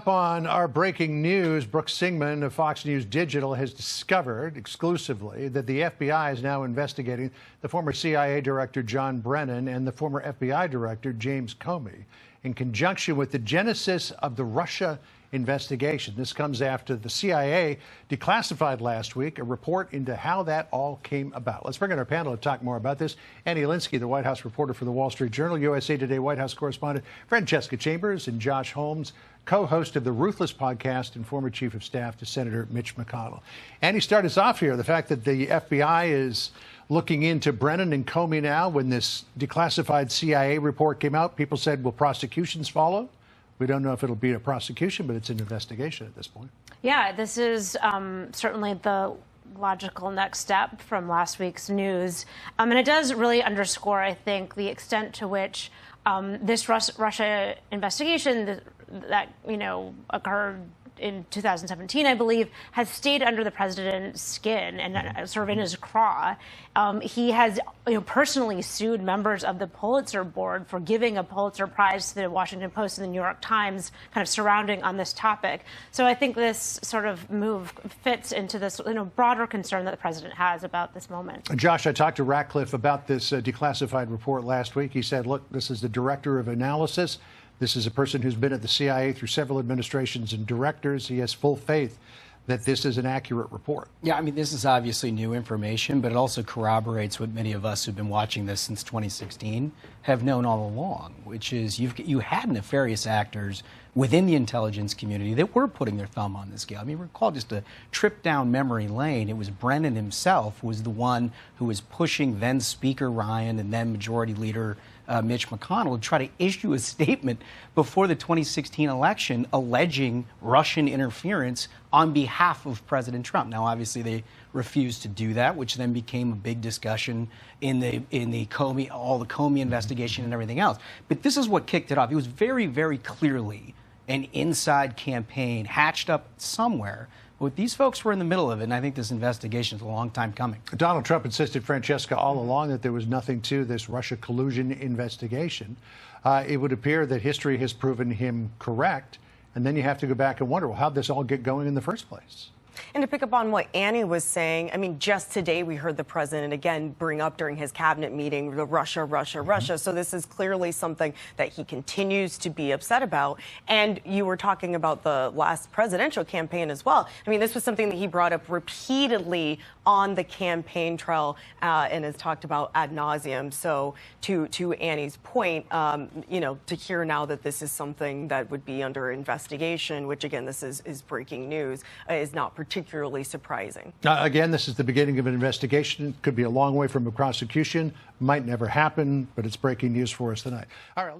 up on our breaking news, Brooke Singman of Fox News Digital has discovered exclusively that the FBI is now investigating the former CIA Director John Brennan and the former FBI Director James Comey in conjunction with the genesis of the Russia investigation. This comes after the CIA declassified last week a report into how that all came about. Let's bring in our panel to talk more about this. Linskey, the White House reporter for the Wall Street Journal, USA Today White House correspondent Francesca Chambers, and Josh Holmes, co-host of the Ruthless podcast and former chief of staff to Senator Mitch McConnell. Start us off here. The fact that the FBI is looking into Brennan and Comey now, when this declassified CIA report came out, people said, will prosecutions follow? We don't know if it'll be a prosecution, but it's an investigation at this point. Yeah, this is certainly the logical next step from last week's news. And it does really underscore, I think, the extent to which this Russia investigation that occurred in 2017, I believe, has stayed under the president's skin and sort of in his craw. He has personally sued members of the Pulitzer Board for giving a Pulitzer Prize to the Washington Post and the New York Times, kind of surrounding on this topic. So I think this sort of move fits into this broader concern that the president has about this moment. Josh, I talked to Ratcliffe about this declassified report last week. He said, look, this is the director of analysis. This is a person who's been at the CIA through several administrations and directors. He has full faith that this is an accurate report. Yeah, I mean, this is obviously new information, but it also corroborates what many of us who've been watching this since 2016 have known all along, which is you had nefarious actors within the intelligence community that were putting their thumb on the scale. I mean, recall just a trip down memory lane. It was Brennan himself was the one who was pushing then Speaker Ryan and then Majority Leader Mitch McConnell to try to issue a statement before the 2016 election alleging Russian interference on behalf of President Trump. Now, obviously, they refused to do that, which then became a big discussion in the Comey, all the Comey investigation and everything else. But this is what kicked it off. It was very, very clearly an inside campaign hatched up somewhere. But these folks were in the middle of it, and I think this investigation is a long time coming. Donald Trump insisted, Francesca, all along that there was nothing to this Russia collusion investigation. It would appear that history has proven him correct, and then you have to go back and wonder, well, how'd this all get going in the first place? And to pick up on what Annie was saying, I mean, just today we heard the president again bring up during his cabinet meeting the Russia. So this is clearly something that he continues to be upset about. And you were talking about the last presidential campaign as well. I mean, this was something that he brought up repeatedly on the campaign trail and has talked about ad nauseum. So to Annie's point, to hear now that this is something that would be under investigation, which again, this is breaking news, is not particularly surprising. Again, this is the beginning of an investigation. Could be a long way from a prosecution. Might never happen, but it's breaking news for us tonight. All right.